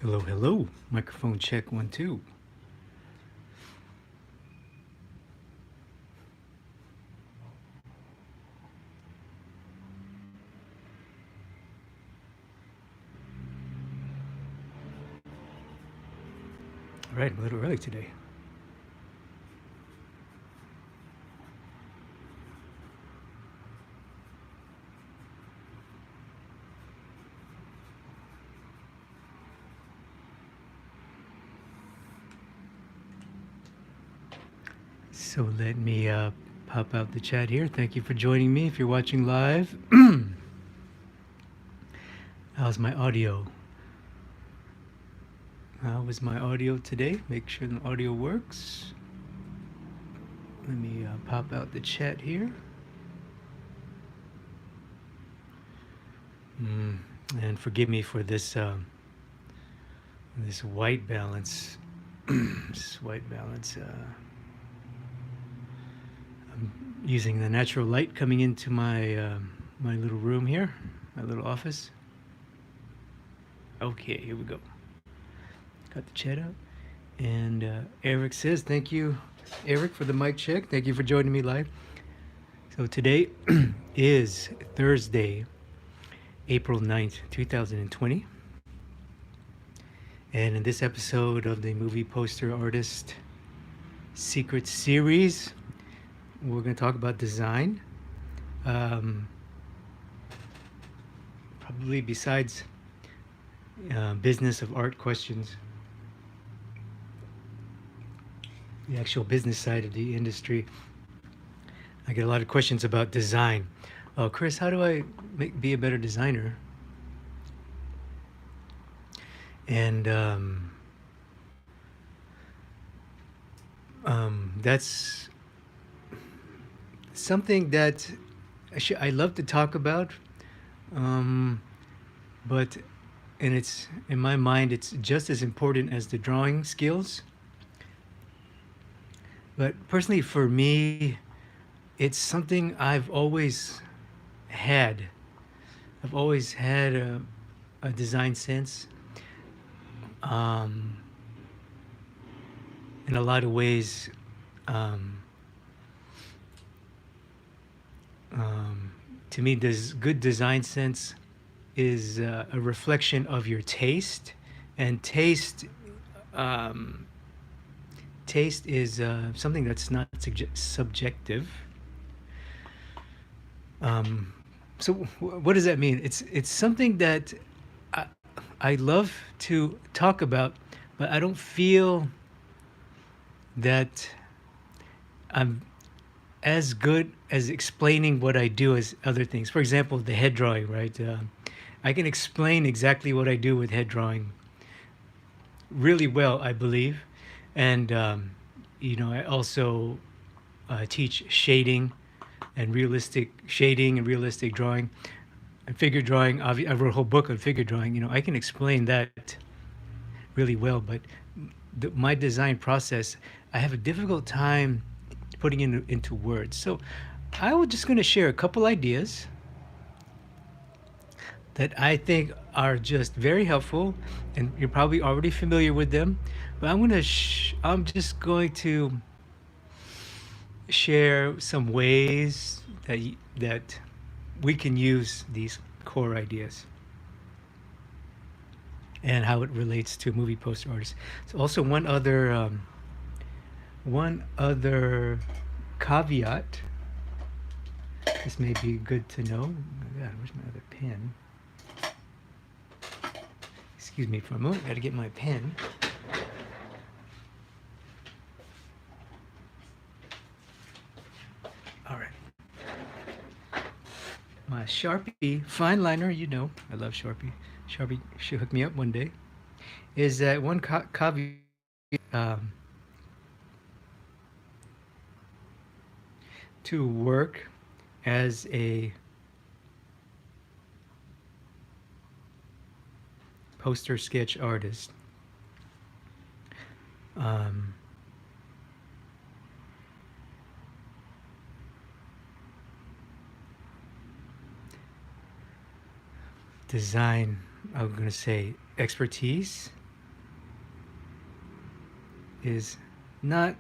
Hello, hello. Microphone check 1 2. All right, I'm a little early today. So let me pop out the chat here. Thank you for joining me. If you're watching live, how's my audio? How was my audio today? Make sure the audio works. Let me pop out the chat here. Mm, and forgive me for this white balance. This white balance. I'm using the natural light coming into my little room here, my little office. Okay, here we go. Got the chat out. And Eric says, thank you, Eric, for the mic check. Thank you for joining me live. So today is Thursday, April 9th, 2020. And in this episode of the Movie Poster Artist Secret Series, we're going to talk about design. Probably besides business of art questions, the actual business side of the industry, I get a lot of questions about design. Chris, how do I be a better designer? And that's something that I love to talk about, but it's in my mind it's just as important as the drawing skills. But personally, for me, it's something I've always had. I've always had a design sense. In a lot of ways, to me, this good design sense is a reflection of your taste, and taste is something that's not subjective. So what does that mean? It's something that I, I love to talk about, but I don't feel that I'm as good as explaining what I do as other things. For example, the head drawing, right? I can explain exactly what I do with head drawing really well, I believe. And, I also teach shading and realistic shading and realistic drawing and figure drawing. I wrote a whole book on figure drawing. I can explain that really well, but my design process, I have a difficult time putting into words. So I was just going to share a couple ideas that I think are just very helpful, and you're probably already familiar with them. But I'm just going to share some ways that we can use these core ideas and how it relates to movie poster artists. So also one other caveat. This may be good to know. Oh God, where's my other pen? Excuse me for a moment. Got to get my pen. All right. My Sharpie fine liner. I love Sharpie. Sharpie should hook me up one day. Is that one caveat? Um, to work as a poster sketch artist. Um, Design, I'm going to say expertise is not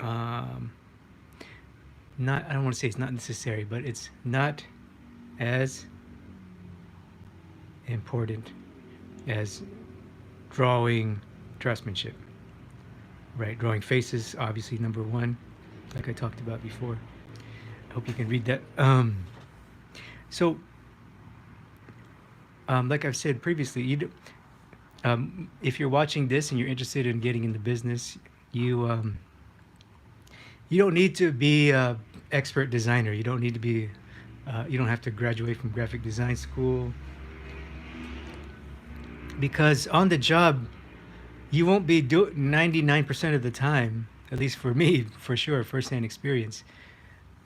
um, not I don't want to say it's not necessary, but it's not as important as drawing draftsmanship. Right, drawing faces, obviously number one, like I talked about before. I hope you can read that. So, like I've said previously, if you're watching this and you're interested in getting into business, you don't need to be a expert designer. You don't need to be, you don't have to graduate from graphic design school, because on the job, you won't be doing 99% of the time, at least for me, for sure, firsthand experience.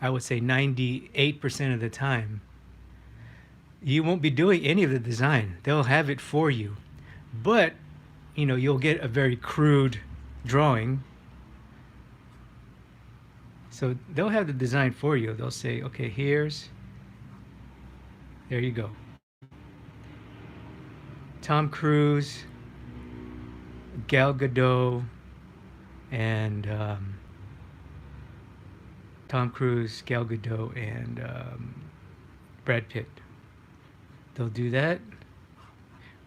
I would say 98% of the time, you won't be doing any of the design. They'll have it for you. But, you'll get a very crude drawing. So they'll have the design for you. They'll say, okay, there you go. Tom Cruise, Gal Gadot, and Tom Cruise, Gal Gadot, and Brad Pitt. They'll do that,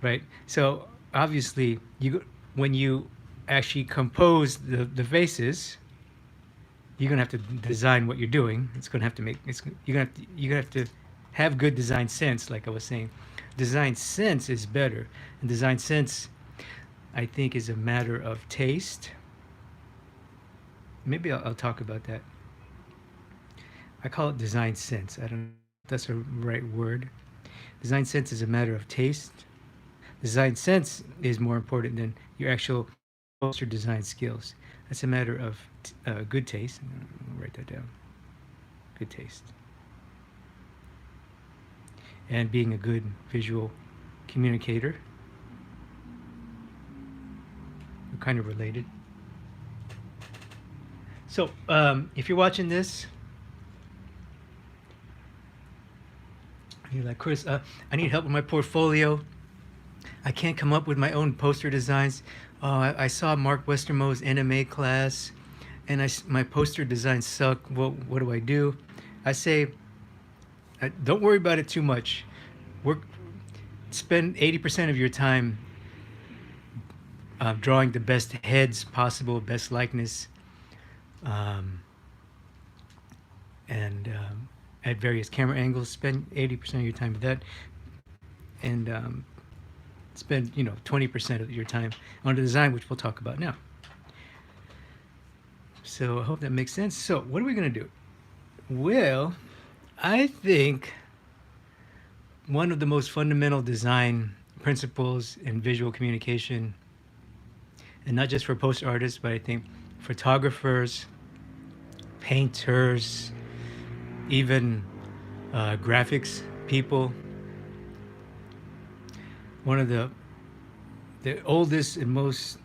right? So obviously, when you actually compose the faces, you're gonna have to design what you're doing. It's gonna have to make you're gonna have to have good design sense, like I was saying. Design sense is better, and design sense, I think, is a matter of taste. Maybe I'll talk about that. I call it design sense. I don't know if that's a right word. Design sense is a matter of taste. Design sense is more important than your actual poster design skills. That's a matter of good taste. I'll write that down. Good taste. And being a good visual communicator. We're kind of related. So, if you're watching this, you're like, Chris, I need help with my portfolio. I can't come up with my own poster designs. I saw Mark Westermo's NMA class, and my poster designs suck. What do I do? I say, don't worry about it too much. Spend 80% of your time drawing the best heads possible, best likeness, and at various camera angles. Spend 80% of your time with that, and spend 20% of your time on the design, which we'll talk about now. So I hope that makes sense. So what are we going to do? Well, I think one of the most fundamental design principles in visual communication, and not just for poster artists, but I think photographers, painters, even graphics people, one of the oldest and most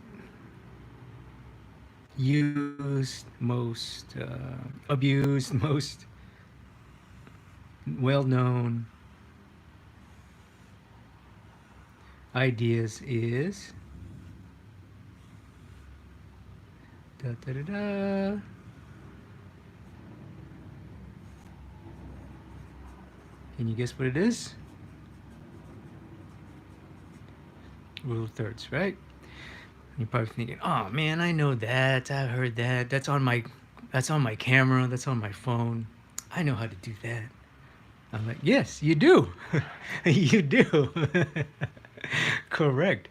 used, most abused, most well-known ideas is da, da, da, da. Can you guess what it is? Rule of thirds, right? You're probably thinking, "Oh man, I know that. I heard that. That's on my camera. That's on my phone. I know how to do that." I'm like, "Yes, you do. You do." Correct.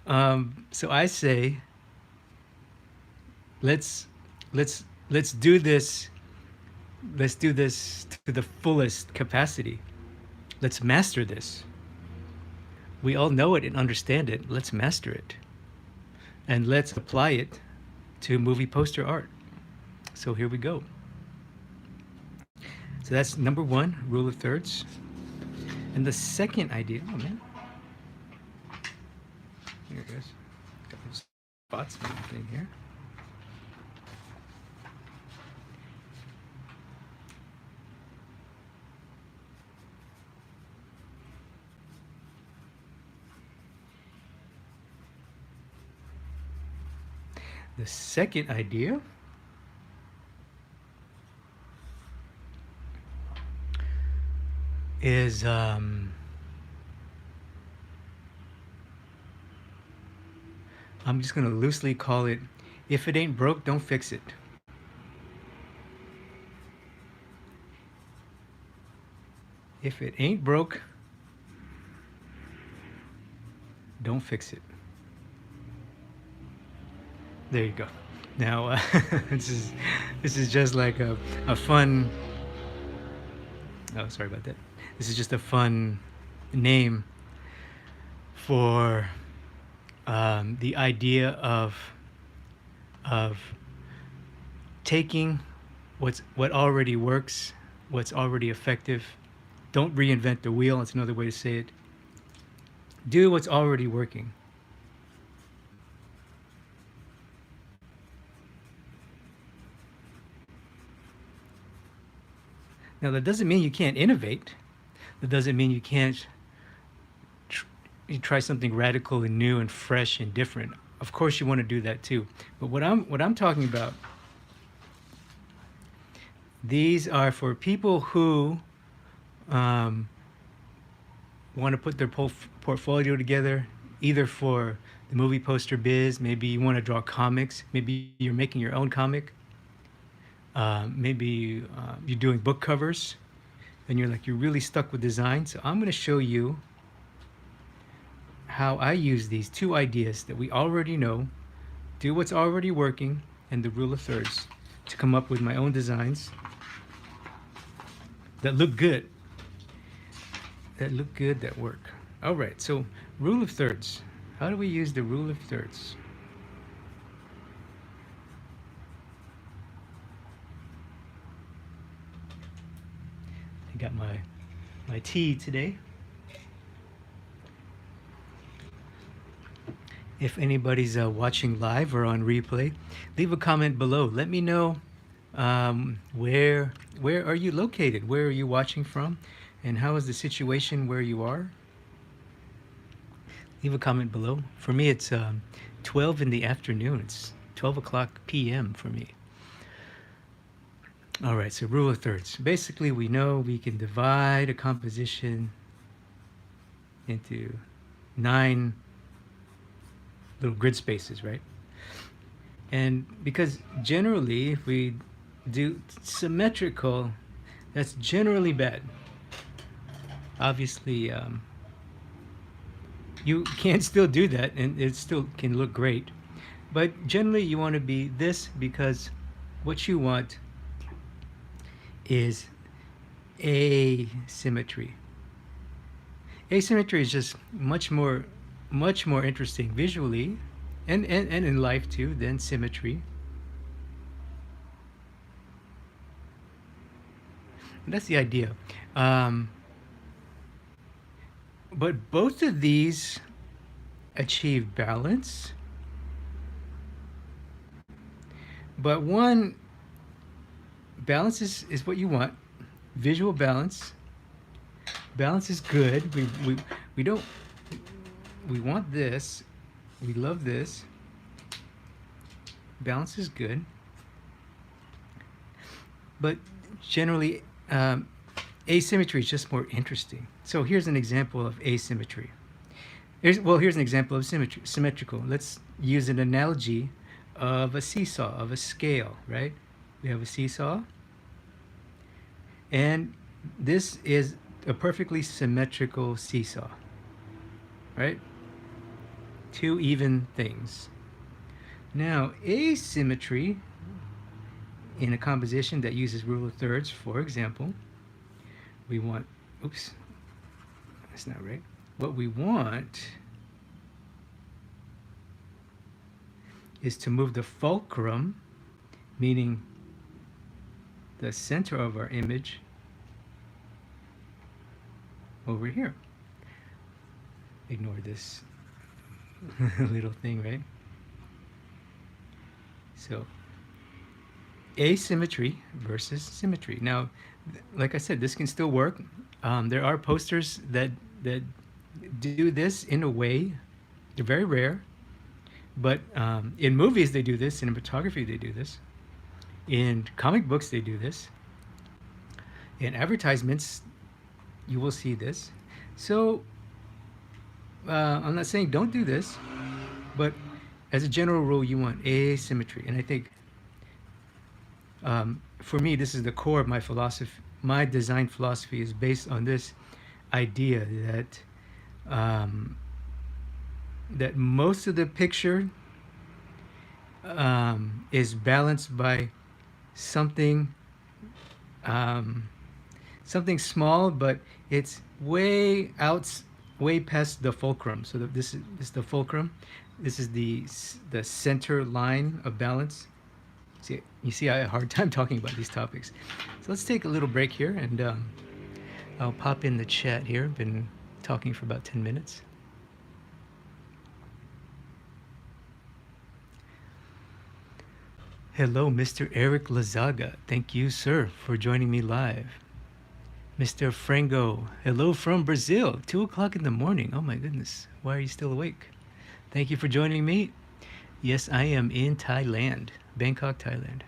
So I say, let's do this. Let's do this to the fullest capacity. Let's master this. We all know it and understand it. Let's master it. And let's apply it to movie poster art. So here we go. So that's number one, rule of thirds. And the second idea, oh man. Here it goes. Couple of spots in here. The second idea is I'm just going to loosely call it, if it ain't broke, don't fix it. If it ain't broke, don't fix it. There you go. Now, this is just like a fun. Oh, sorry about that. This is just a fun name for the idea of taking what already works, what's already effective. Don't reinvent the wheel. That's another way to say it. Do what's already working. Now, that doesn't mean you can't innovate. That doesn't mean you can't you try something radical and new and fresh and different. Of course, you want to do that too. But what I'm talking about, these are for people who want to put their portfolio together, either for the movie poster biz. Maybe you want to draw comics. Maybe you're making your own comic. Maybe you're doing book covers, and you're really stuck with design. So I'm going to show you how I use these two ideas that we already know, do what's already working, and the rule of thirds to come up with my own designs that look good. That work. All right, so rule of thirds. How do we use the rule of thirds? I got my tea today. If anybody's watching live or on replay, leave a comment below. Let me know where are you located? Where are you watching from? And how is the situation where you are? Leave a comment below. For me, it's 12 in the afternoon. It's 12 o'clock p.m. for me. All right, so rule of thirds. Basically, we know we can divide a composition into 9 little grid spaces, right? And because generally, if we do symmetrical, that's generally bad. Obviously, you can still do that, and it still can look great. But generally, you want to be this because what you want is asymmetry. Asymmetry is just much more interesting visually and in life too than symmetry. And that's the idea. But both of these achieve balance. But one, balance is what you want. Visual balance. Balance is good. We don't, we want this. We love this. Balance is good. But generally, asymmetry is just more interesting. So here's an example of asymmetry. Here's an example of symmetrical. Let's use an analogy of a seesaw, of a scale, right? We have a seesaw. And this is a perfectly symmetrical seesaw, right? 2 even things. Now, asymmetry in a composition that uses rule of thirds, for example, we want, oops, that's not right. What we want is to move the fulcrum, meaning the center of our image, over here. Ignore this little thing, right? So asymmetry versus symmetry. Now, like I said, this can still work. There are posters that do this in a way. They're very rare, But in movies, they do this. In cinematography, they do this. In comic books, they do this. In advertisements, you will see this. So I'm not saying don't do this, but as a general rule, you want asymmetry. And I think for me, this is the core of my philosophy. My design philosophy is based on this idea that that most of the picture is balanced by something um, something small, but it's way past the fulcrum. So this is the fulcrum. This is the center line of balance. See, you see, I have a hard time talking about these topics. So let's take a little break here, and I'll pop in the chat here. Been talking for about 10 minutes. Hello, Mr. Eric Lazaga. Thank you, sir, for joining me live. Mr. Frango, hello from Brazil. 2 o'clock in the morning. Oh my goodness. Why are you still awake? Thank you for joining me. Yes, I am in Thailand, Bangkok, Thailand.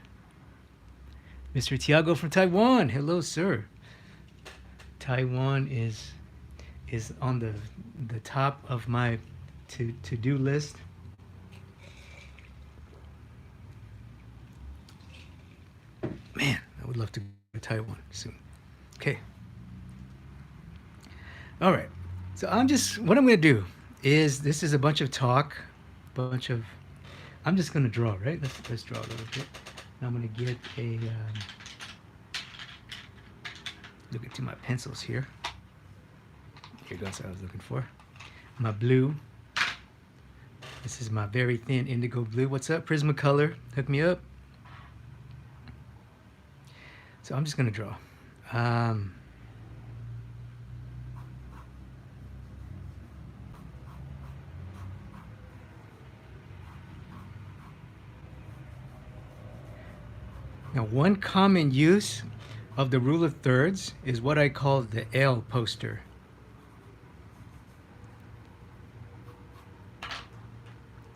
Mr. Tiago from Taiwan. Hello, sir. Taiwan is on the top of my to-do list. Man, I would love to go to Taiwan soon. Okay. All right. So what I'm going to do is, this is a bunch of talk, I'm just going to draw, right? Let's draw a little bit. I'm going to get look into my pencils here. Here goes what I was looking for. My blue. This is my very thin indigo blue. What's up, Prismacolor? Hook me up. So I'm just going to draw. Now, one common use of the rule of thirds is what I call the L poster.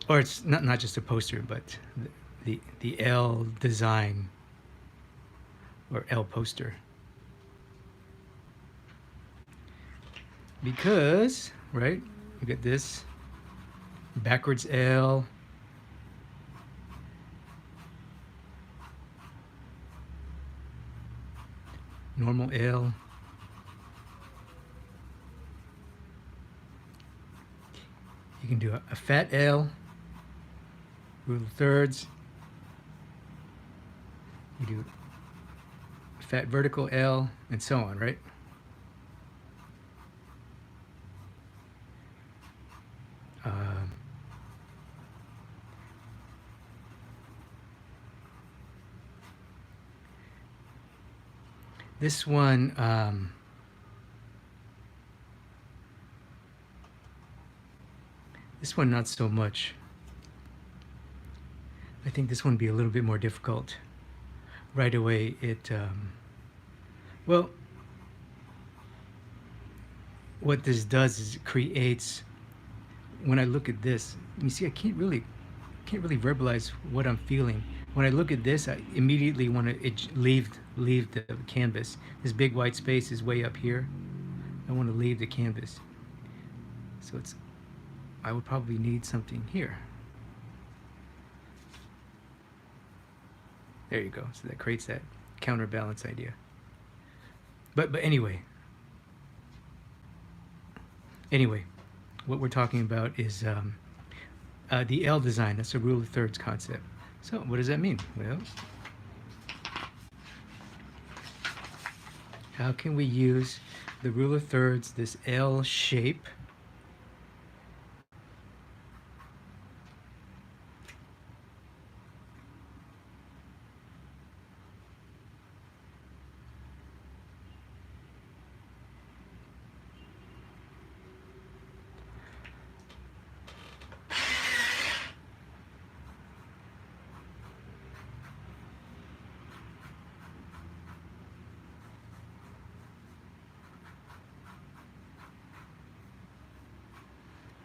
Or it's not just a poster, but the L design, or L poster. Because, right, you get this backwards L, normal L, you can do a fat L, rule of thirds, you do a fat vertical L, and so on, right? This one, not so much. I think this one would be a little bit more difficult. Right away, well, what this does is it creates, when I look at this, you see, I can't really verbalize what I'm feeling. When I look at this, I immediately want to leave the canvas. This big white space is way up here. I want to leave the canvas. So I would probably need something here. There you go. So that creates that counterbalance idea. But anyway, what we're talking about is the L design. That's a rule of thirds concept. So what does that mean? Well, how can we use the rule of thirds, this L shape,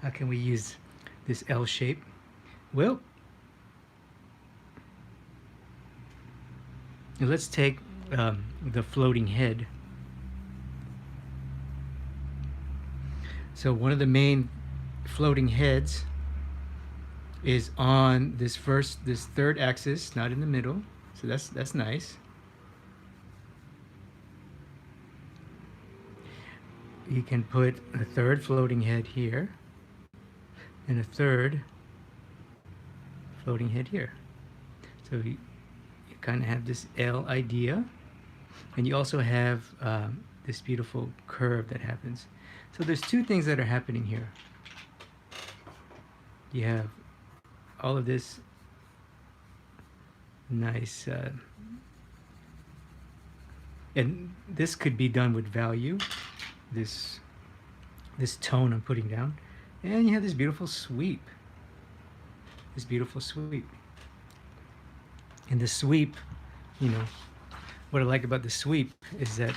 how can we use this L shape Well, let's take the floating head. So one of the main floating heads is on this third axis, not in the middle. So that's nice. You can put a third floating head here and a third floating head here. So you kind of have this L idea, and you also have this beautiful curve that happens. So there's two things that are happening here. You have all of this nice, and this could be done with value, this tone I'm putting down, and you have this beautiful sweep. This beautiful sweep. And the sweep, you know, what I like about the sweep is that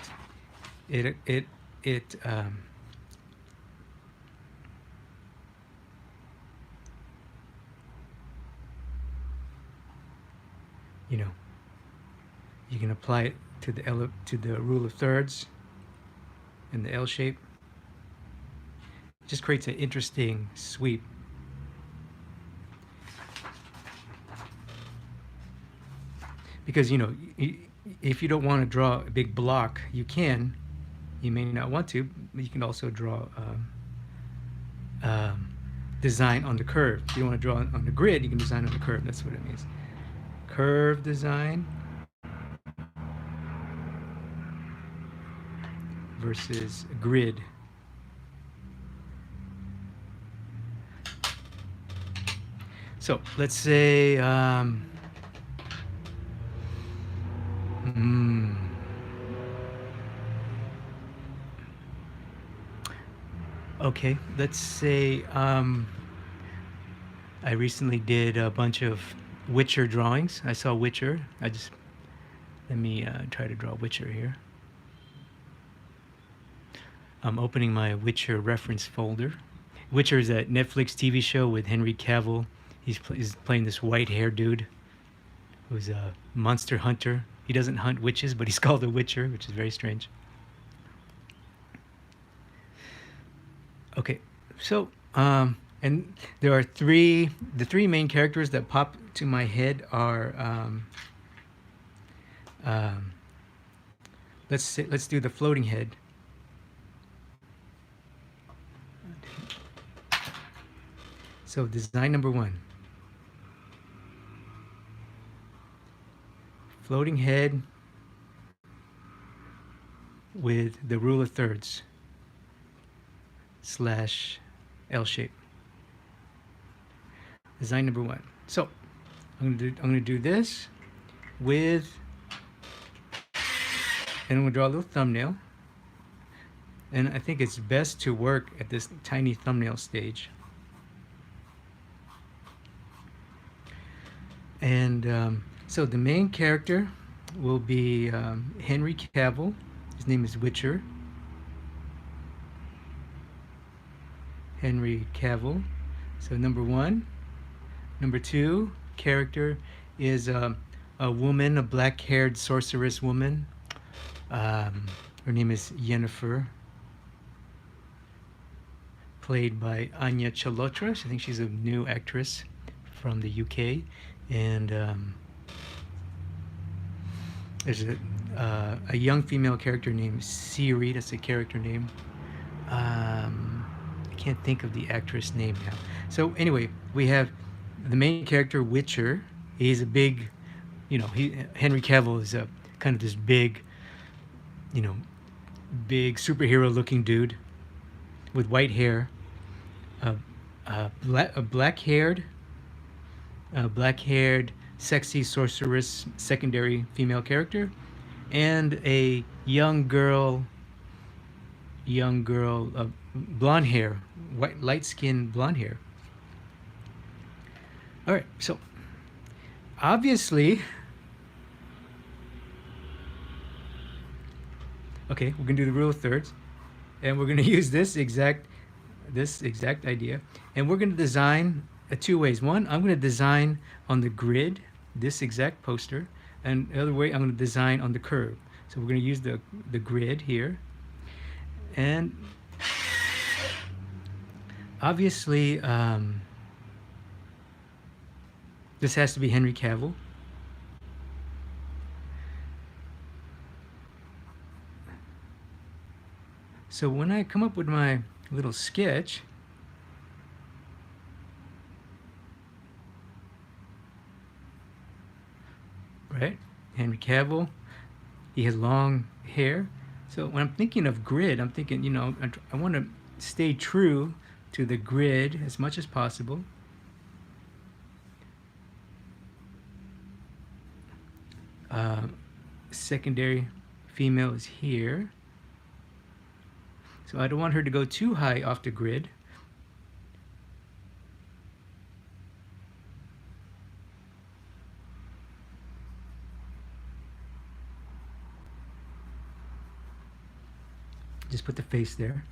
it you know, you can apply it to the rule of thirds and the L shape. It just creates an interesting sweep. Because, you know, if you don't want to draw a big block, you can. You may not want to, but you can also draw design on the curve. If you don't want to draw on the grid, you can design on the curve. That's what it means. Curve design versus grid. So let's say okay, let's say I recently did a bunch of Witcher drawings. I saw Witcher. Let me try to draw Witcher here. I'm opening my Witcher reference folder. Witcher is a Netflix TV show with Henry Cavill. He's playing this white-haired dude who's a monster hunter. He doesn't hunt witches, but he's called a Witcher, which is very strange. Okay, so and there are the three main characters that pop to my head are let's do the floating head. So design number one. Floating head with the rule of thirds / L shape. Design number one. So I'm gonna do this with, and I'm gonna draw a little thumbnail. And I think it's best to work at this tiny thumbnail stage. And so the main character will be Henry Cavill. His name is Witcher. Henry Cavill. So number one. Number two character is a woman, a black-haired sorceress woman. Her name is Yennefer, played by Anya Chalotra. I think she's a new actress from the UK. And there's a young female character named Ciri. That's a character name. I can't think of the actress name now. So anyway, we have the main character, Witcher. He's a big, Henry Cavill is a kind of this big, big superhero-looking dude with white hair, black-haired, sexy sorceress secondary female character, and a young girl, blonde hair, light-skinned blonde hair. All right, so obviously, okay, we're gonna do the rule of thirds, and we're gonna use this exact idea, and we're gonna design two ways. One, I'm going to design on the grid this exact poster, and the other way, I'm going to design on the curve. So we're going to use the grid here, and obviously this has to be Henry Cavill. So when I come up with my little sketch, right? Henry Cavill, he has long hair. So when I'm thinking of grid, I'm thinking, you know, I want to stay true to the grid as much as possible. Secondary female is here. So I don't want her to go too high off the grid. Just put the face there.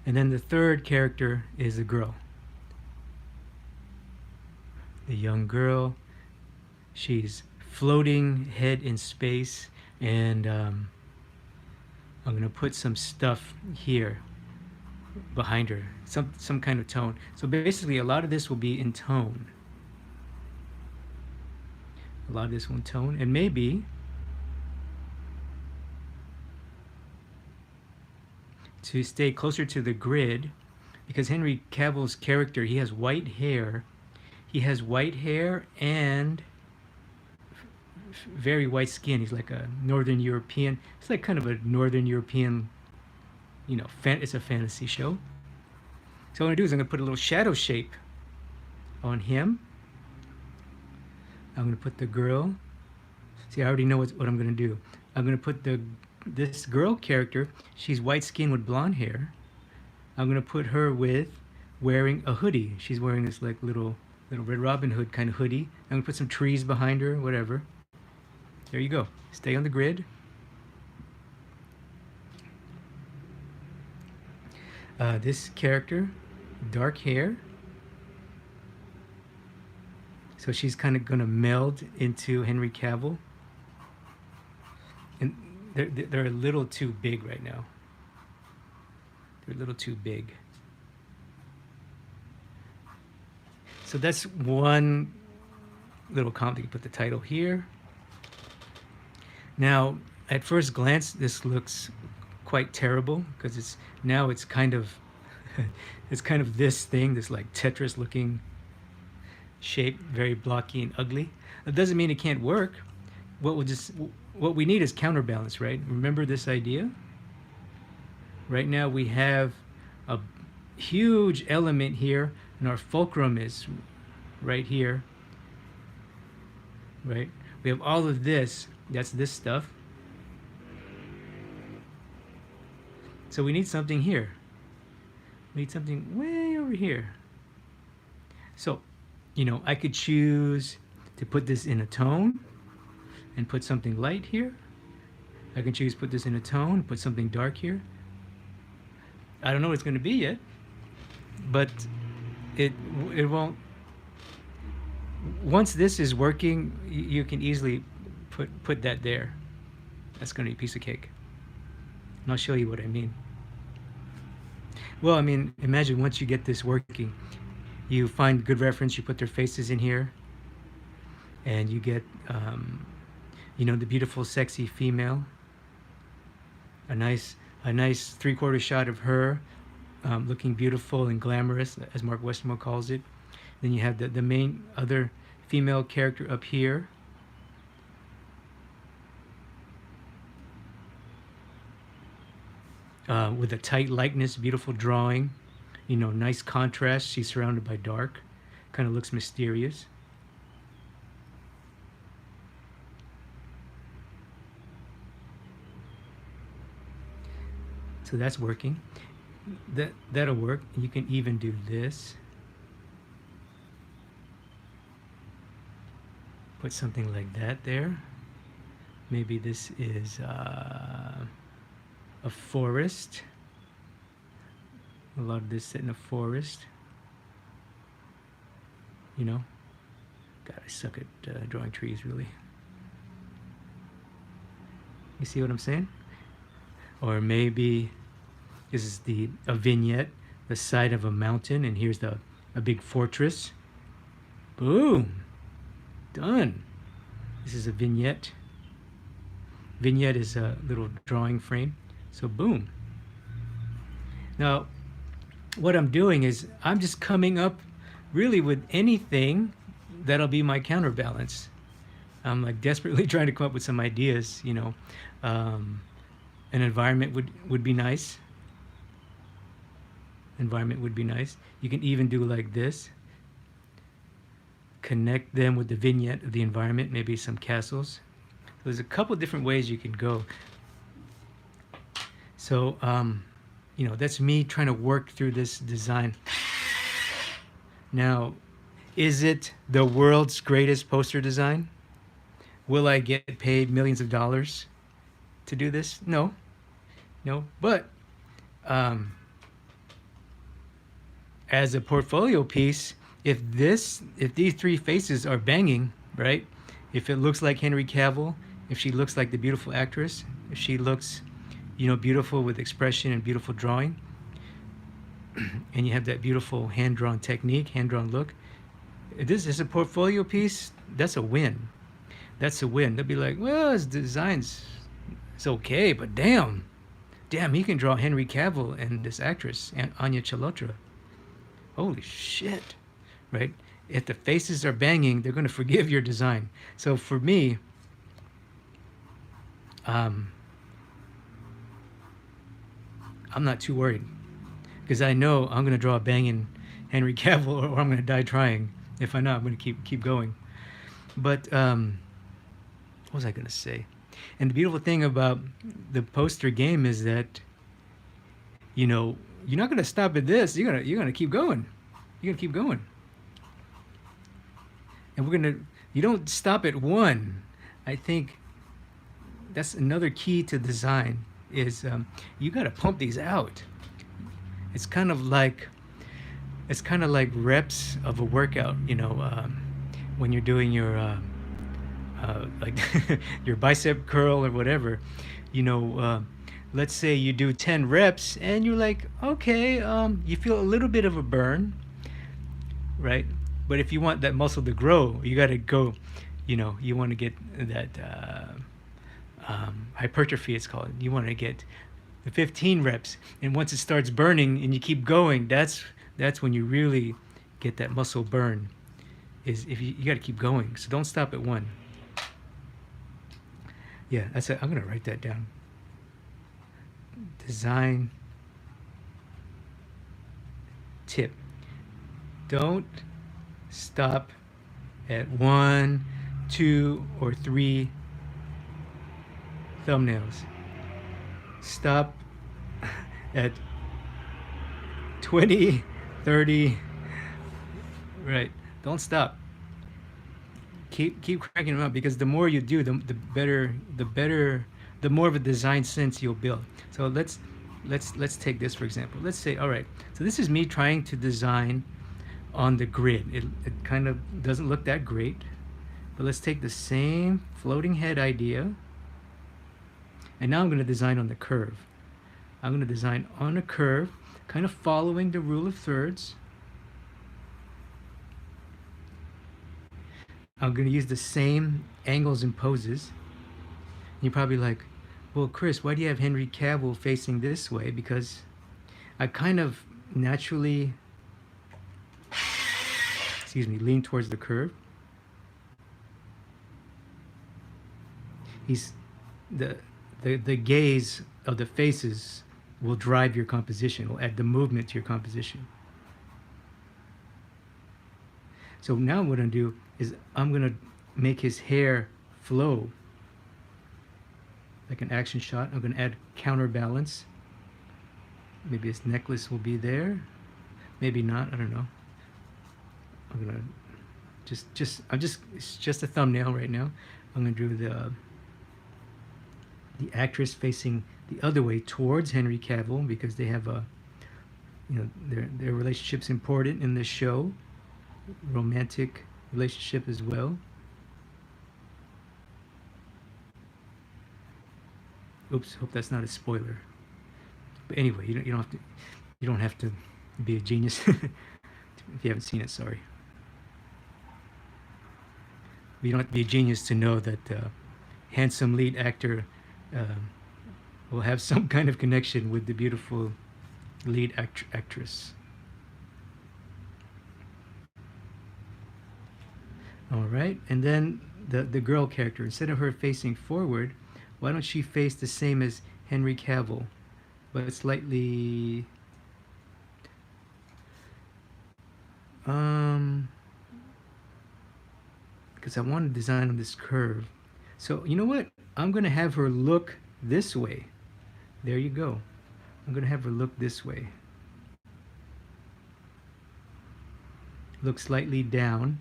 And then the third character is the girl. The young girl. She's floating head in space, and I'm going to put some stuff here behind her, some kind of tone. So basically, a lot of this will be in tone. A lot of this will in tone, and maybe to stay closer to the grid, because Henry Cavill's character, he has white hair. He has white hair and very white skin. He's like a Northern European. It's like kind of a Northern European, you know, it's a fantasy show. So what I'm going to do is I'm going to put a little shadow shape on him. I'm going to put the girl. See, I already know what I'm going to do. I'm going to put this girl character. She's white skin with blonde hair. I'm going to put her with wearing a hoodie. She's wearing this like little Red Robin Hood kind of hoodie. I'm going to put some trees behind her, whatever. There you go. Stay on the grid. This character, dark hair. So she's kind of going to meld into Henry Cavill. And they're a little too big right now. They're a little too big. So that's one little comment. You can put the title here. Now, at first glance, this looks quite terrible because it's kind of it's kind of this thing, this like Tetris looking shape, very blocky and ugly. That doesn't mean it can't work. What we need is counterbalance, right? Remember this idea? Right now we have a huge element here, and our fulcrum is right here, right? We have all of this, that's this stuff. So we need something here. We need something way over here. So, you know, I could choose to put this in a tone and put something light here. I can choose to put this in a tone, put something dark here. I don't know what it's going to be yet, but it won't. Once this is working, you can easily put that there. That's going to be a piece of cake. And I'll show you what I mean. Well, I mean, imagine once you get this working, you find good reference, you put their faces in here, and you get, you know, the beautiful, sexy female. A nice 3/4 shot of her, looking beautiful and glamorous, as Mark Westermo calls it. Then you have the main other female character up here. With a tight likeness, beautiful drawing, you know, nice contrast. She's surrounded by dark, kind of looks mysterious. So that's working. That'll work. You can even do this. Put something like that there. Maybe this is a forest. A lot of this set in a forest. you know. God, I suck at drawing trees, really. You see what I'm saying? Or maybe this is a vignette, the side of a mountain, and here's a big fortress. Boom, done. This is a vignette. Vignette is a little drawing frame. So boom. Now, what I'm doing is I'm just coming up really with anything that'll be my counterbalance. I'm like desperately trying to come up with some ideas, you know. An environment would be nice. Environment would be nice. You can even do like this. Connect them with the vignette of the environment, maybe some castles. So there's a couple different ways you can go. So, you know, that's me trying to work through this design. Now, is it the world's greatest poster design? Will I get paid millions of dollars to do this? No, no. But as a portfolio piece, if these three faces are banging, right? If it looks like Henry Cavill, if she looks like the beautiful actress, if she looks, you know, beautiful with expression and beautiful drawing, and you have that beautiful hand-drawn technique, hand-drawn look, if this is a portfolio piece, that's a win. That's a win. They'll be like, well, his designs, it's okay, but damn, he can draw Henry Cavill and this actress, Anya Chalotra. Holy shit, right? If the faces are banging, they're going to forgive your design. So for me, I'm not too worried because I know I'm going to draw a banging Henry Cavill or I'm going to die trying. If I know, I'm going to keep going. But what was I going to say? And the beautiful thing about the poster game is that, you know, you're not going to stop at this. You're gonna keep going. You're gonna keep going. And you don't stop at one. I think that's another key to design is you got to pump these out. It's kind of like reps of a workout, you know, when you're doing your like your bicep curl or whatever, you know, let's say you do 10 reps and you're like, okay, you feel a little bit of a burn, right? But if you want that muscle to grow, you got to go, you know, you want to get that hypertrophy, it's called. You want to get the 15 reps. And once it starts burning and you keep going, that's when you really get that muscle burn, is if you got to keep going. So don't stop at one. Yeah, that's it. I'm going to write that down. Design tip. Don't stop at 1, 2, or 3 thumbnails. Stop at 20, 30. Right. Don't stop. Keep cranking them out, because the more you do, the better, the more of a design sense you'll build. So let's take this for example. Let's say, all right, so this is me trying to design on the grid. It kind of doesn't look that great, but let's take the same floating head idea, and now I'm going to design on the curve. I'm going to design on a curve, kind of following the rule of thirds. I'm going to use the same angles and poses. You're probably like, well, Chris, why do you have Henry Cavill facing this way? Because I kind of naturally, lean towards the curve. The gaze of the faces will drive your composition, will add the movement to your composition. So now what I'm going to do is I'm going to make his hair flow like an action shot. I'm going to add counterbalance. Maybe his necklace will be there. Maybe not. I don't know. I'm going to it's just a thumbnail right now. I'm going to do the actress facing the other way towards Henry Cavill, because they have a, you know, their relationship's important in this show. romantic relationship as well. Oops, hope that's not a spoiler. But anyway, you don't have to be a genius if you haven't seen it. Sorry, you don't have to be a genius to know that handsome lead actor um will have some kind of connection with the beautiful actress. All right, and then the girl character, instead of her facing forward, why don't she face the same as Henry Cavill, but slightly um because I want to design on this curve. So you know what? I'm gonna have her look this way. There you go. I'm gonna have her look this way. Look slightly down.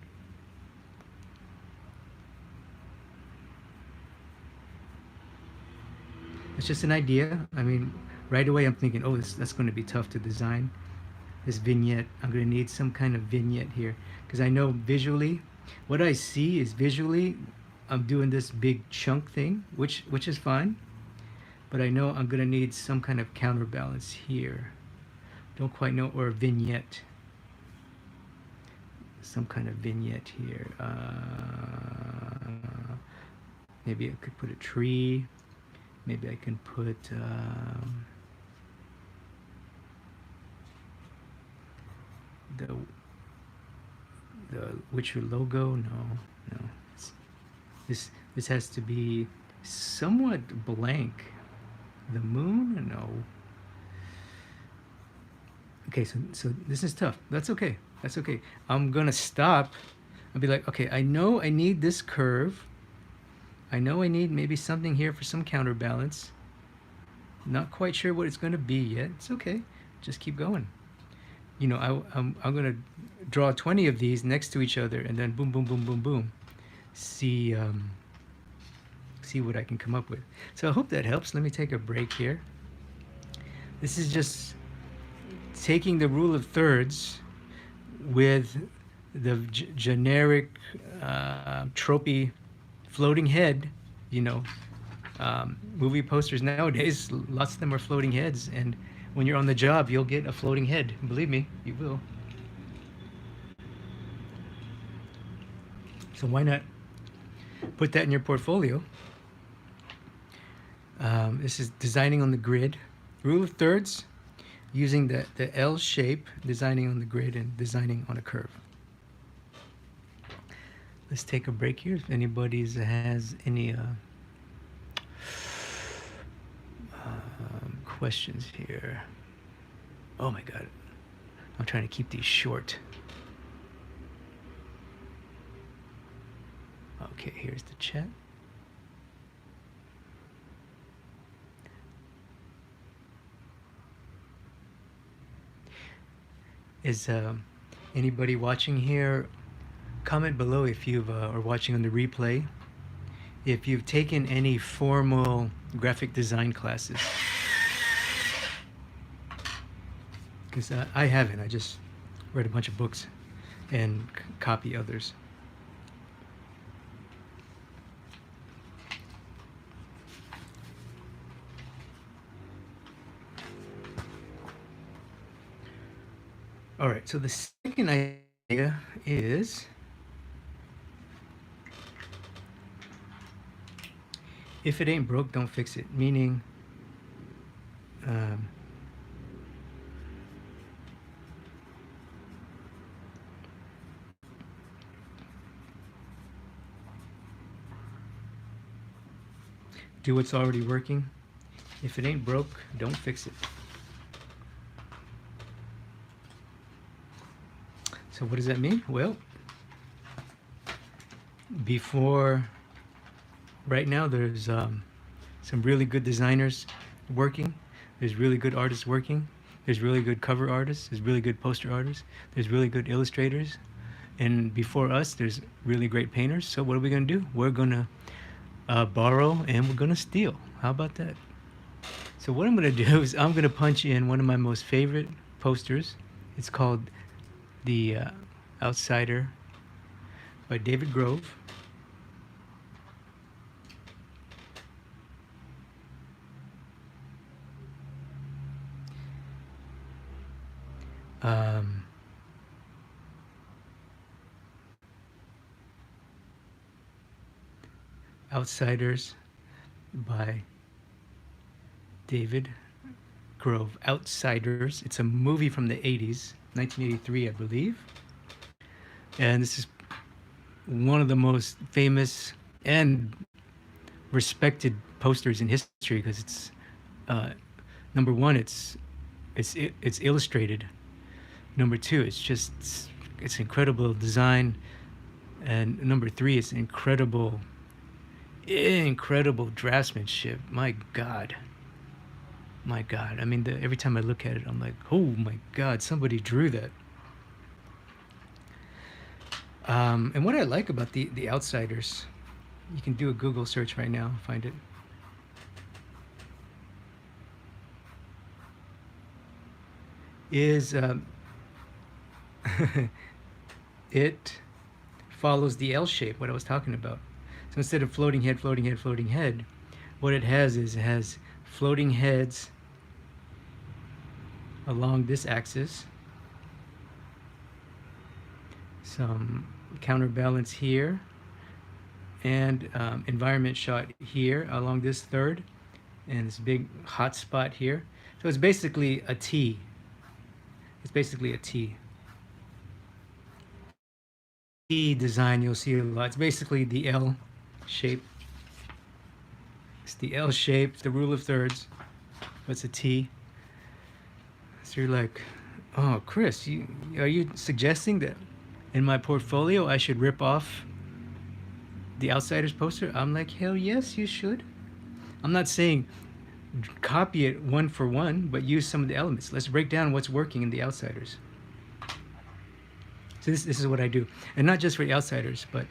It's just an idea. I mean, right away I'm thinking, oh, that's going to be tough to design. This vignette, I'm going to need some kind of vignette here because I know visually, what I see is visually, I'm doing this big chunk thing, which is fine, but I know I'm going to need some kind of counterbalance here. Don't quite know, or a vignette. Some kind of vignette here. Maybe I could put a tree. Maybe I can put the Witcher logo. No. This has to be somewhat blank. The moon? No. Okay, so this is tough. That's okay. That's okay. I'm gonna stop and be like, okay, I know I need this curve. I know I need maybe something here for some counterbalance. Not quite sure what it's gonna be yet. It's okay. Just keep going. You know, I'm gonna draw 20 of these next to each other, and then boom, boom, boom, boom, boom. See see what I can come up with. So I hope that helps. Let me take a break here. This is just taking the rule of thirds with the generic tropey floating head, you know, movie posters nowadays, lots of them are floating heads, and when you're on the job, you'll get a floating head. Believe me, you will. So why not put that in your portfolio? This is designing on the grid. Rule of thirds, using the L shape, designing on the grid and designing on a curve. Let's take a break here. If anybody has any questions here. Oh my God. I'm trying to keep these short. Okay, here's the chat. Is anybody watching here? Comment below if you've or watching on the replay, if you've taken any formal graphic design classes. Because I haven't. I just read a bunch of books and copy others. All right, so the second idea is if it ain't broke, don't fix it. Meaning, do what's already working. If it ain't broke, don't fix it. So what does that mean? Well, right now there's some really good designers working. There's really good artists working. There's really good cover artists. There's really good poster artists. There's really good illustrators. And before us, there's really great painters. So what are we going to do? We're going to borrow and we're going to steal. How about that? So what I'm going to do is I'm going to punch in one of my most favorite posters. It's called the Outsider by David Grove. Um, Outsiders by David Grove. Outsiders. It's a movie from the 80s, 1983, I believe. And this is one of the most famous and respected posters in history because it's uh, number one, it's illustrated. Number two, it's incredible design, and number three, it's incredible draftsmanship. My God. I mean, every time I look at it, I'm like, oh my God, somebody drew that. And what I like about the Outsiders, you can do a Google search right now, find it. Is it follows the L shape, what I was talking about. So instead of floating head, floating head, floating head, what it has is it has floating heads along this axis, some counterbalance here, and environment shot here along this third, and this big hot spot here. So it's basically a T. It's basically a T. T design you'll see a lot. It's basically the L shape. It's the L shape, the rule of thirds. It's a T. So you're like, oh, Chris, are you suggesting that in my portfolio I should rip off the Outsiders poster? I'm like, hell yes, you should. I'm not saying copy it one for one, but use some of the elements. Let's break down what's working in the Outsiders. So this is what I do, and not just for the Outsiders, but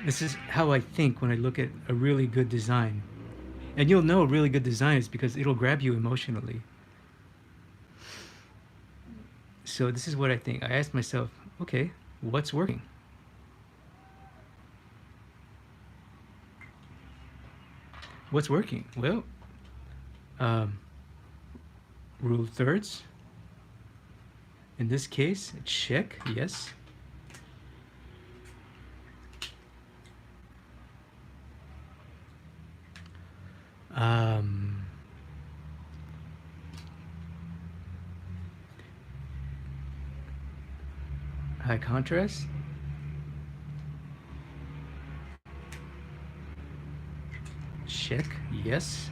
this is how I think when I look at a really good design. And you'll know a really good design is because it'll grab you emotionally. So this is what I think. I asked myself, okay, what's working? What's working? Well, rule of thirds. In this case, check, yes. High contrast. Check, yes.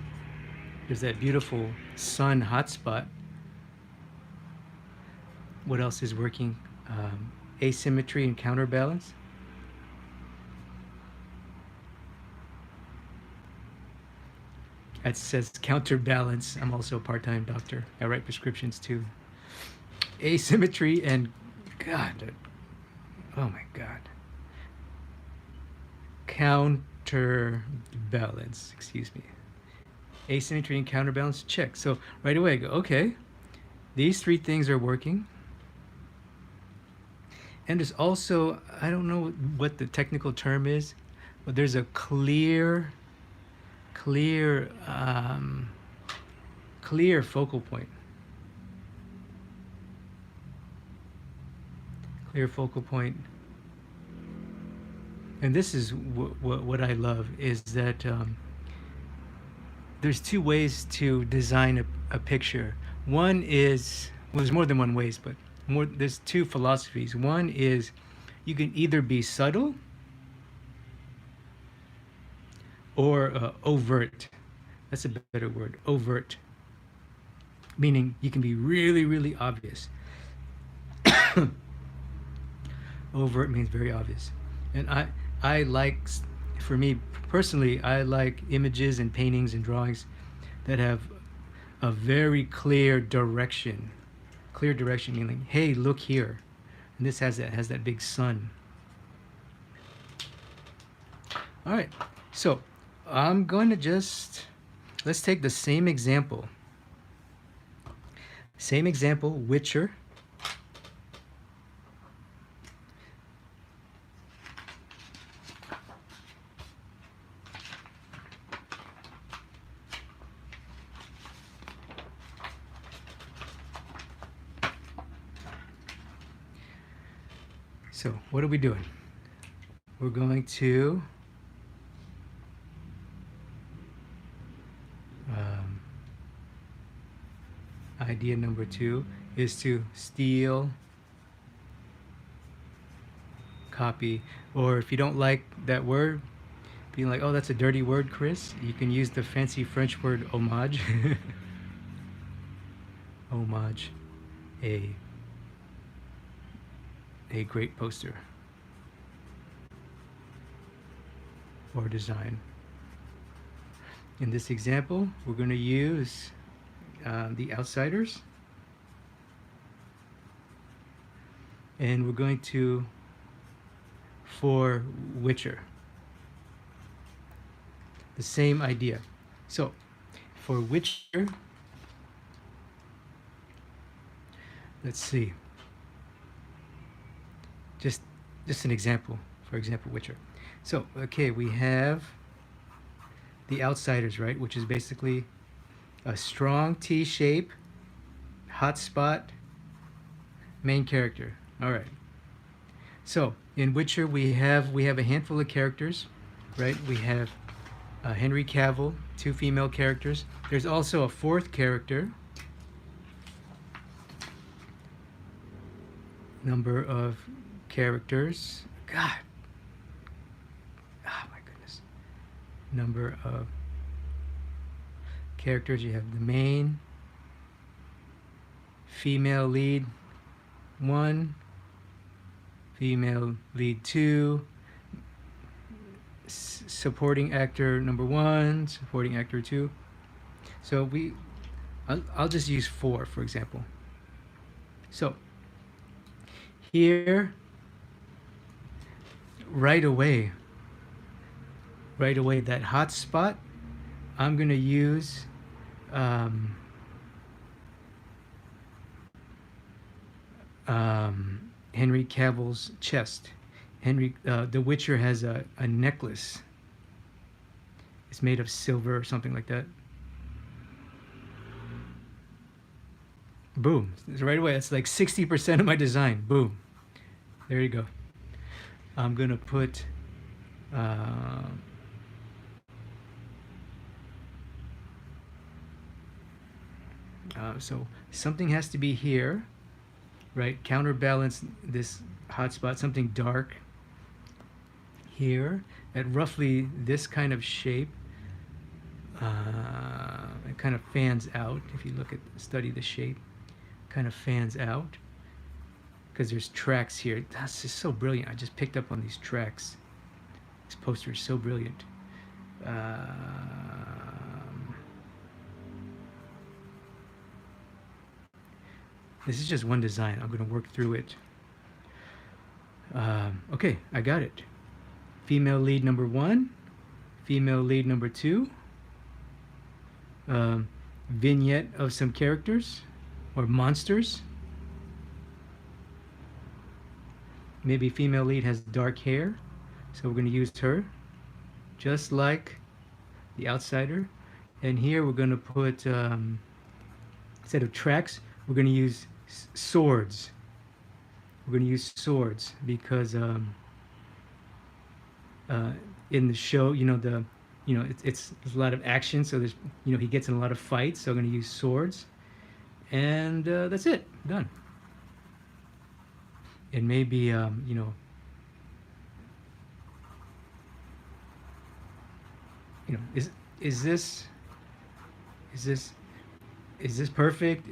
There's that beautiful sun hotspot. What else is working? Asymmetry and counterbalance. It says counterbalance. I'm also a part-time doctor. I write prescriptions too. Asymmetry and God, oh my God. Counterbalance, excuse me. Asymmetry and counterbalance, check. So right away I go, okay, these three things are working. And there's also, I don't know what the technical term is, but there's a clear focal point. Clear focal point. And this is what I love is that there's two ways to design a picture. One is, well, there's more than one ways, but there's two philosophies. One is you can either be subtle or overt. That's a better word, overt. Meaning you can be really, really obvious. Overt means very obvious. And I like, for me personally, I like images and paintings and drawings that have a very clear direction. Clear direction meaning, hey, look here. And this has that big sun. All right, so I'm going to let's take the same example. Same example, Witcher. So what are we doing? We're going to um, idea number 2 is to steal, copy, or if you don't like that word, being like, oh, that's a dirty word, Chris, you can use the fancy French word homage. Homage, a great poster or design. In this example, we're going to use The Outsiders, and we're going to, for Witcher, the same idea. So for Witcher, let's see, just an example. For example, Witcher. So okay, we have The Outsiders, right, which is basically a strong T shape, hotspot, main character. All right. So in Witcher, we have a handful of characters, right? We have Henry Cavill, 2 female characters. There's also a 4th character. Number of characters. God. Oh my goodness. Number of characters. You have the main, female lead 1, female lead 2, supporting actor number 1, supporting actor 2. So I'll just use 4 for example. So here, right away, that hot spot, I'm gonna use Henry Cavill's chest. The Witcher has a necklace. It's made of silver or something like that. Boom. Right away, that's like 60% of my design. Boom. There you go. I'm going to put so something has to be here, right? Counterbalance this hotspot, something dark here at roughly this kind of shape. It kind of fans out. If you study the shape, kind of fans out because there's tracks here. That's just so brilliant. I just picked up on these tracks. This poster is so brilliant. This is just one design. I'm going to work through it. Okay, I got it. Female lead number 1, female lead number 2, vignette of some characters or monsters. Maybe female lead has dark hair, so we're going to use her, just like The Outsider. And here we're going to put, instead of tracks, we're going to use swords. We're going to use swords because in the show, it's a lot of action, so there's, he gets in a lot of fights, so I'm going to use swords. And that's it. Done. And maybe, is this perfect?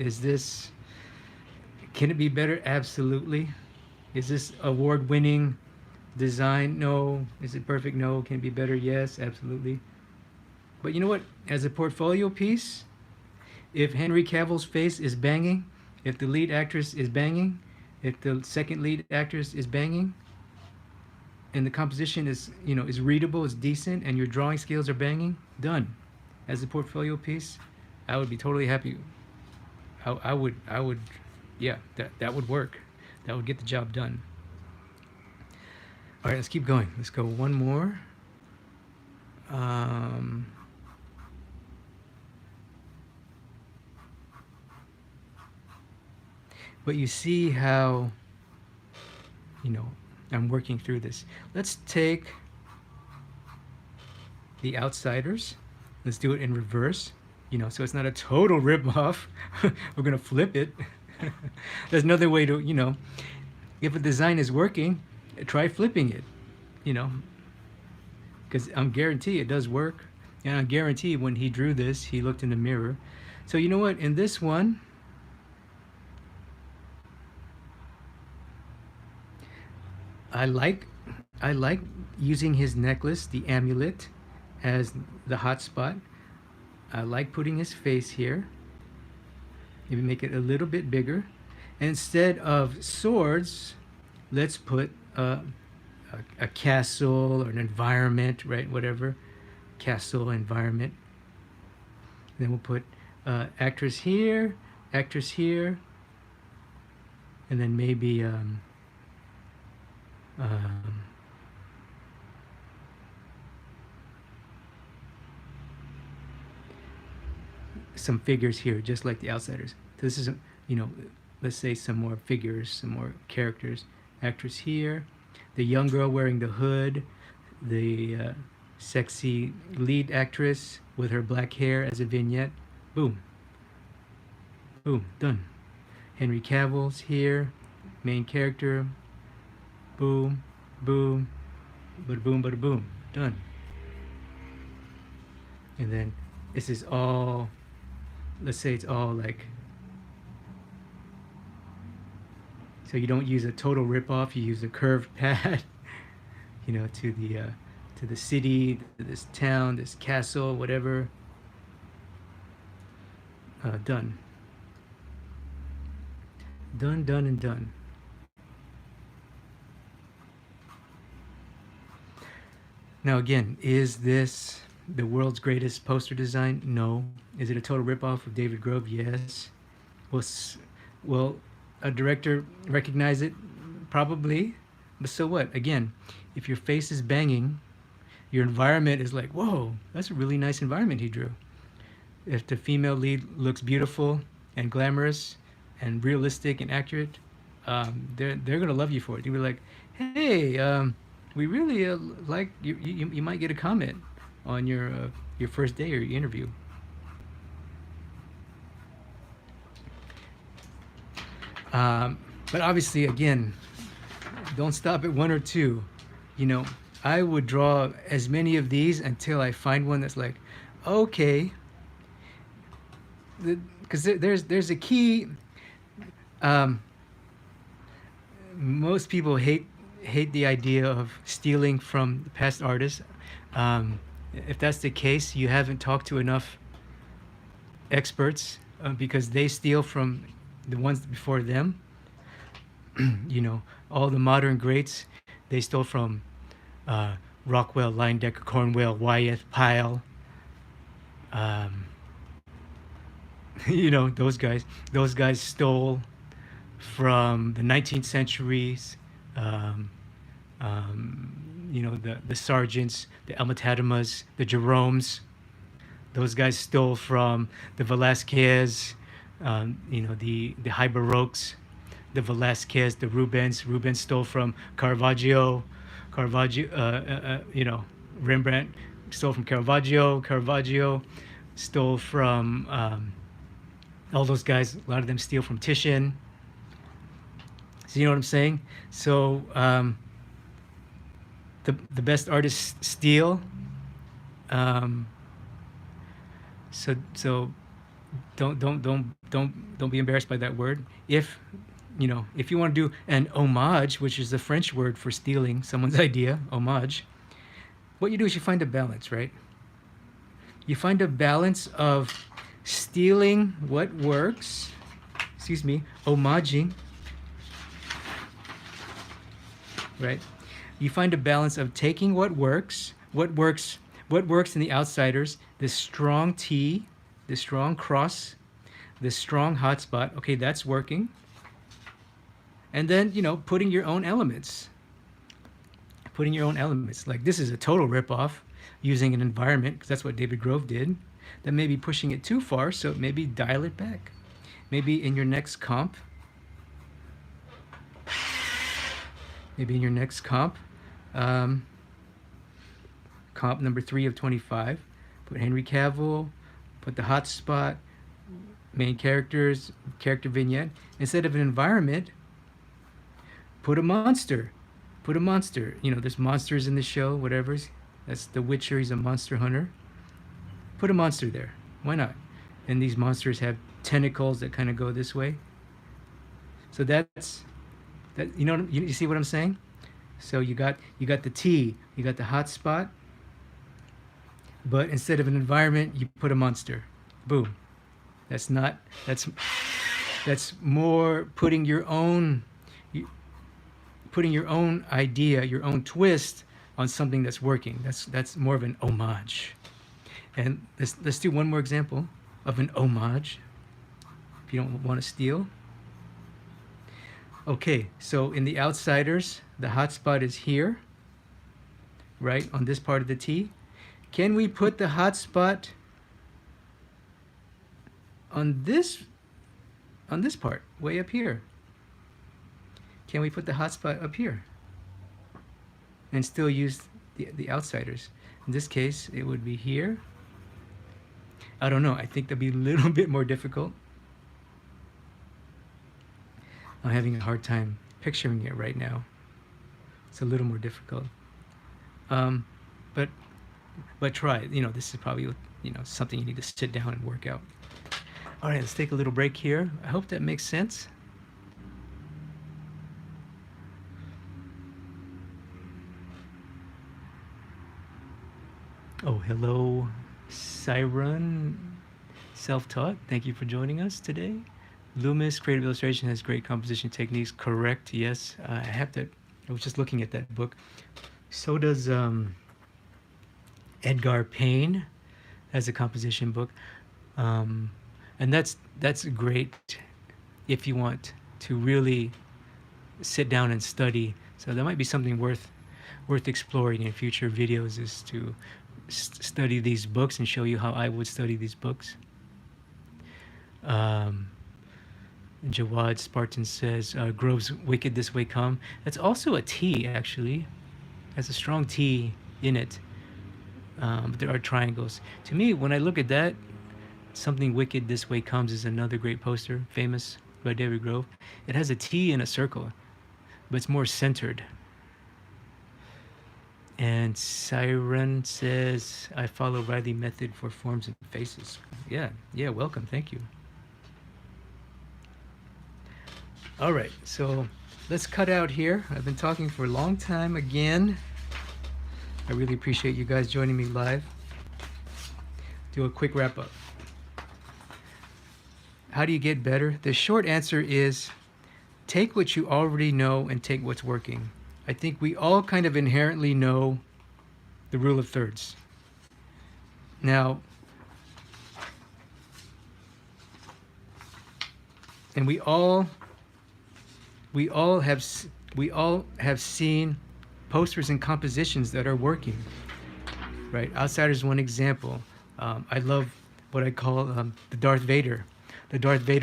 Can it be better? Absolutely. Is this award-winning design? No. Is it perfect? No. Can it be better? Yes, absolutely. But you know what? As a portfolio piece, if Henry Cavill's face is banging, if the lead actress is banging, if the second lead actress is banging, and the composition is readable, is decent, and your drawing skills are banging, done. As a portfolio piece, I would be totally happy. I would, yeah, that would work. That would get the job done. All right, let's keep going. Let's go one more. But you see how, I'm working through this. Let's take The Outsiders. Let's do it in reverse. So it's not a total rip-off. We're gonna flip it. There's another way to, if a design is working, try flipping it. You know, because I'm guarantee it does work, and I guarantee when he drew this, he looked in the mirror. So you know what? In this one, I like I like using his necklace, the amulet, as the hot spot. I like putting his face here. Maybe make it a little bit bigger. And instead of swords, let's put a castle or an environment, right? Whatever, castle, environment. Then we'll put actress here, and then maybe um, some figures here, just like The Outsiders. So this is, let's say some more figures, some more characters. Actress here, the young girl wearing the hood, the sexy lead actress with her black hair as a vignette. Boom. Boom, done. Henry Cavill's here, main character. Boom, boom, bada boom, bada boom, done. And then this is all, let's say it's all like, so you don't use a total rip-off, you use a curved pad, to the city, to this town, this castle, whatever. Done. Done, done, and done. Now again, is this the world's greatest poster design? No. Is it a total ripoff of David Grove? Yes. Will a director recognize it? Probably. But so what? Again, if your face is banging, your environment is like, whoa, that's a really nice environment he drew. If the female lead looks beautiful and glamorous and realistic and accurate, they're gonna love you for it. You'll be like, hey, we really like you, you might get a comment on your first day or your interview. But obviously, again, don't stop at one or two. I would draw as many of these until I find one that's like, okay, because there's a key. Most people hate the idea of stealing from past artists. If that's the case, you haven't talked to enough experts, because they steal from the ones before them. All the modern greats, they stole from Rockwell, Leyendecker, Cornwell, Wyeth, Pyle. Those guys. Those guys stole from the 19th centuries. The Sargents, the Almatademas, the Jeromes. Those guys stole from the Velasquez, the High Baroques, the Velasquez, the Rubens. Rubens stole from Caravaggio. Rembrandt stole from Caravaggio. Caravaggio stole from all those guys. A lot of them steal from Titian. So you know what I'm saying? So the best artists steal. So don't be embarrassed by that word. If you want to do an homage, which is the French word for stealing someone's idea, homage, what you do is you find a balance, right? You find a balance of stealing what works, homaging, right? You find a balance of taking what works in The Outsiders, this strong T, this strong cross, this strong hotspot. Okay, that's working. And then, putting your own elements. Like this is a total ripoff using an environment, because that's what David Grove did. That may be pushing it too far, so maybe dial it back. Maybe in your next comp, maybe in your next comp, um, comp number 3 of 25, put Henry Cavill, put the hotspot, main characters, character vignette. Instead of an environment, put a monster. Put a monster. You know, there's monsters in the show, whatever. That's The Witcher. He's a monster hunter. Put a monster there. Why not? And these monsters have tentacles that kind of go this way. So that's that. You know, you see what I'm saying? So you got the T, you got the hot spot, but instead of an environment, you put a monster. Boom. That's not. That's more putting your own idea, your own twist on something that's working. That's more of an homage. And let's do one more example of an homage. If you don't want to steal. Okay, so in The Outsiders, the hotspot is here, right, on this part of the T. Can we put the hotspot on this part, way up here? Can we put the hotspot up here and still use the Outsiders? In this case, it would be here. I don't know. I think that'd be a little bit more difficult. I'm having a hard time picturing it right now. It's a little more difficult. But try it. You know, this is probably, you know, something you need to sit down and work out. All right, let's take a little break here. I hope that makes sense. Oh, hello, Siren Self-Taught. Thank you for joining us today. Loomis Creative Illustration has great composition techniques. Correct, yes. I have that. I was just looking at that book. So does Edgar Payne has a composition book. And that's great if you want to really sit down and study. So that might be something worth exploring in future videos, is to study these books and show you how I would study these books. Jawad Spartan says, Grove's Wicked This Way Come. That's also a T, actually. Has a strong T in it. But there are triangles. To me, when I look at that, Something Wicked This Way Comes is another great poster, famous by David Grove. It has a T in a circle, but it's more centered. And Siren says, I follow Riley method for forms and faces. Yeah, welcome, thank you. All right, so let's cut out here. I've been talking for a long time again. I really appreciate you guys joining me live. Do a quick wrap up. How do you get better? The short answer is take what you already know and take what's working. I think we all kind of inherently know the rule of thirds. Now, and we all have seen posters and compositions that are working, right? Outsiders is one example. I love what I call the Darth Vader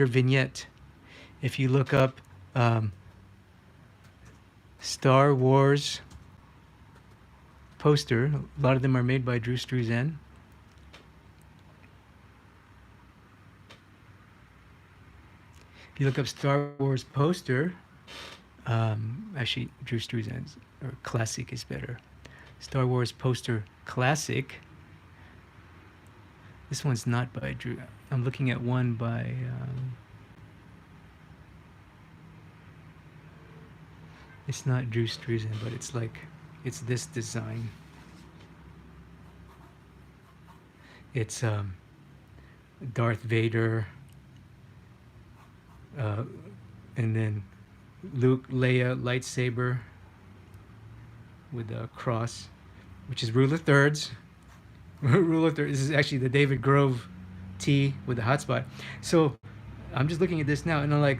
vignette. If you look up Star Wars poster, a lot of them are made by Drew Struzan. If you look up Star Wars poster, actually Drew Struzan's, or Classic is better. Star Wars poster classic. This one's not by Drew. I'm looking at one by it's not Drew Struzan, but it's this design. It's Darth Vader, and then Luke, Leia, lightsaber with a cross, which is rule of thirds. Rule of thirds. This is actually the David Grove T with the hotspot. So I'm just looking at this now and I'm like,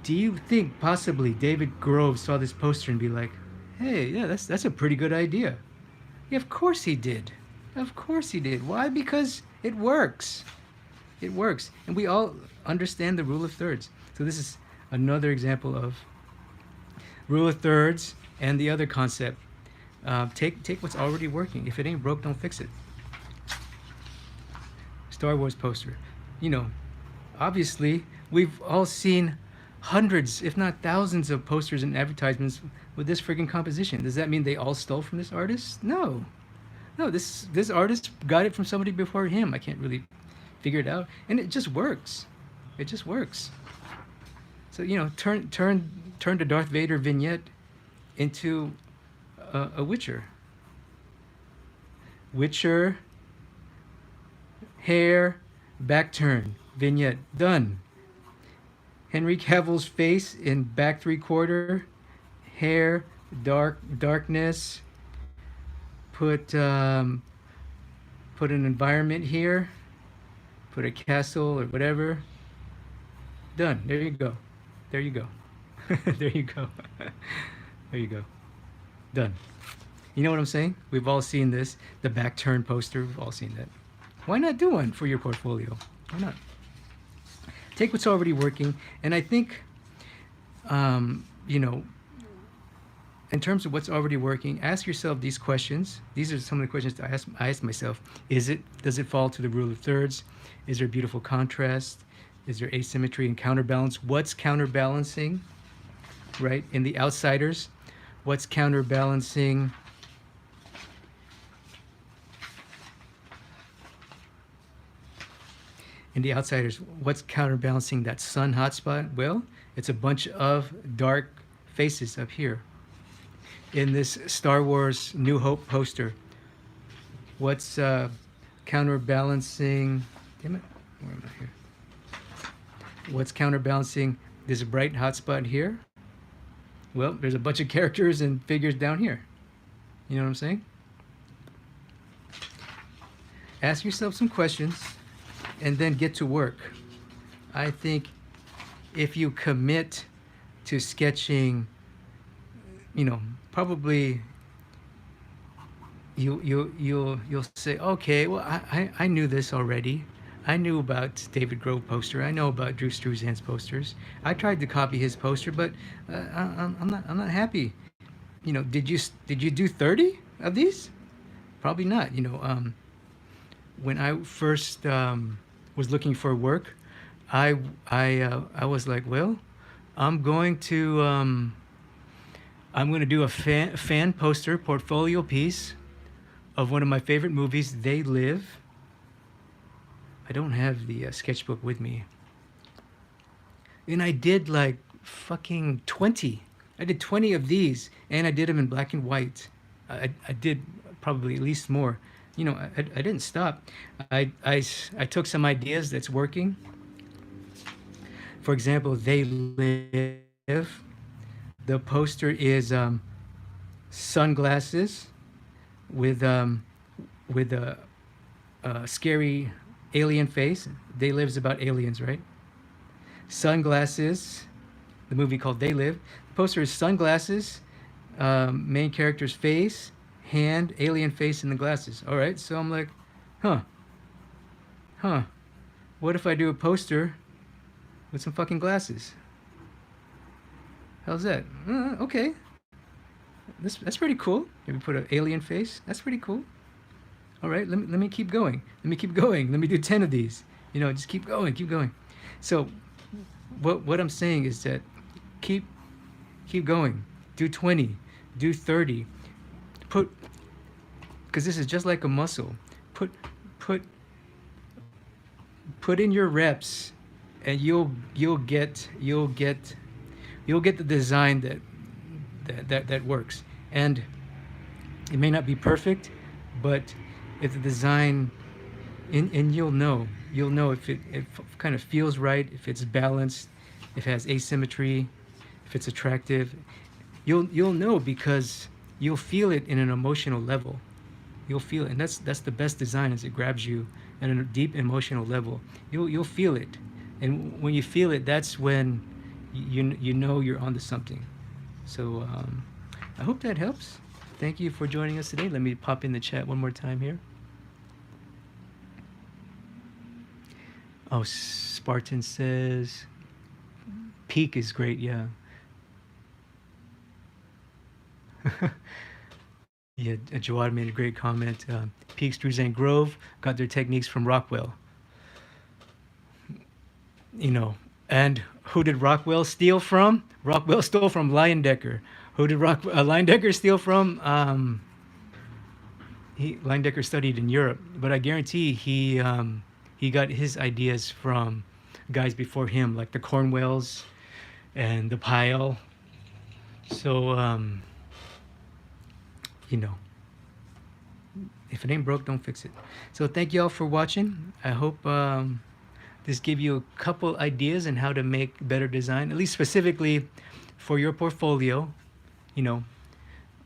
do you think possibly David Grove saw this poster and be like, hey, yeah, that's a pretty good idea? Yeah, of course he did. Of course he did. Why? Because it works. It works. And we all understand the rule of thirds. So this is another example of rule of thirds, and the other concept. Take what's already working. If it ain't broke, don't fix it. Star Wars poster. You know, obviously, we've all seen hundreds, if not thousands, of posters and advertisements with this friggin' composition. Does that mean they all stole from this artist? No. No, this artist got it from somebody before him. I can't really figure it out. And it just works. It just works. So, you know, turn the Darth Vader vignette into a Witcher. Witcher, hair, back turn, vignette, done. Henry Cavill's face in back 3/4, hair, darkness. Put an environment here. Put a castle or whatever. Done. There you go. There you go. There you go. There you go. Done. You know what I'm saying? We've all seen this. The back turn poster. We've all seen that. Why not do one for your portfolio? Why not? Take what's already working. And I think, you know, in terms of what's already working, ask yourself these questions. These are some of the questions that I ask myself. Does it fall to the rule of thirds? Is there beautiful contrast? Is there asymmetry and counterbalance? What's counterbalancing, right? In The Outsiders, what's counterbalancing? In The Outsiders, what's counterbalancing that sun hotspot? Well, it's a bunch of dark faces up here. In this Star Wars New Hope poster, what's counterbalancing? Damn it, where am I here? What's counterbalancing this bright hotspot here? Well, there's a bunch of characters and figures down here. You know what I'm saying? Ask yourself some questions and then get to work. I think if you commit to sketching, you know, probably you'll say, okay, well, I knew this already. I knew about David Grove poster. I know about Drew Struzan's posters. I tried to copy his poster, but I'm not happy. You know, did you do 30 of these? Probably not. You know, when I first was looking for work, I was like, well, I'm going to do a fan poster portfolio piece of one of my favorite movies, They Live. I don't have the sketchbook with me. And I did like fucking 20. I did 20 of these, and I did them in black and white. I did probably at least more. You know, I didn't stop. I took some ideas that's working. For example, They Live. The poster is sunglasses with a scary alien face. They Live's about aliens, right? Sunglasses, the movie called They Live. The poster is sunglasses, main character's face, hand, alien face, and the glasses. All right, so I'm like, huh. What if I do a poster with some fucking glasses? How's that? Okay. That's pretty cool. Maybe put an alien face. That's pretty cool. All right, let me keep going. Let me keep going. Let me do 10 of these. You know, just keep going, keep going. So what I'm saying is that keep going. Do 20, do 30. Because this is just like a muscle. Put in your reps, and you'll get the design that works. And it may not be perfect, but if the design, and you'll know if it kind of feels right, if it's balanced, if it has asymmetry, if it's attractive. You'll know because you'll feel it in an emotional level. You'll feel it, and that's the best design, is it grabs you at a deep emotional level. You'll feel it, and when you feel it, that's when you know you're onto something. So I hope that helps. Thank you for joining us today. Let me pop in the chat one more time here. Oh, Spartan says, Peak is great, yeah. Yeah, Jawad made a great comment. Peaks, Drews, and Grove got their techniques from Rockwell. You know, and who did Rockwell steal from? Rockwell stole from Leyendecker. Who did Leyendecker steal from? Leyendecker studied in Europe, but I guarantee he got his ideas from guys before him, like the Cornwells and the Pyle. So you know, if it ain't broke, don't fix it. So thank you all for watching. I hope this gave you a couple ideas on how to make better design, at least specifically for your portfolio. You know,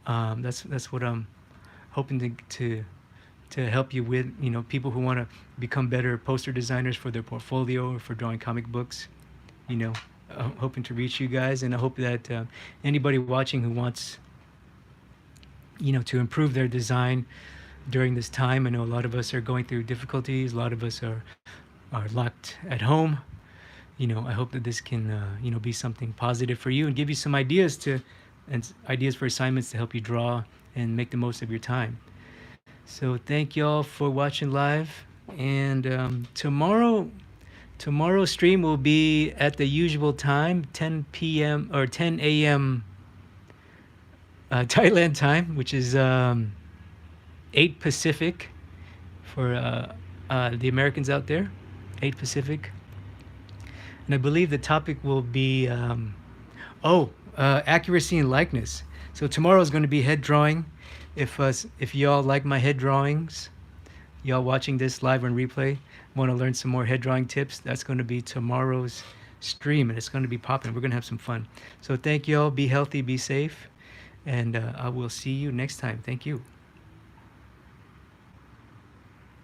that's what I'm hoping to help you with. You know, people who want to become better poster designers for their portfolio or for drawing comic books. You know, hoping to reach you guys, and I hope that anybody watching who wants, you know, to improve their design during this time. I know a lot of us are going through difficulties. A lot of us are locked at home. You know, I hope that this can you know, be something positive for you and give you some ideas for assignments to help you draw and make the most of your time. So thank you all for watching live, and tomorrow's stream will be at the usual time, 10 p.m. or 10 a.m. Thailand time, which is 8 Pacific for the Americans out there, 8 Pacific. And I believe the topic will be accuracy and likeness. So tomorrow is going to be head drawing. If y'all like my head drawings, y'all watching this live on replay, want to learn some more head drawing tips, that's going to be tomorrow's stream, and it's going to be popping. We're going to have some fun. So thank y'all. Be healthy, be safe, and I will see you next time. Thank you.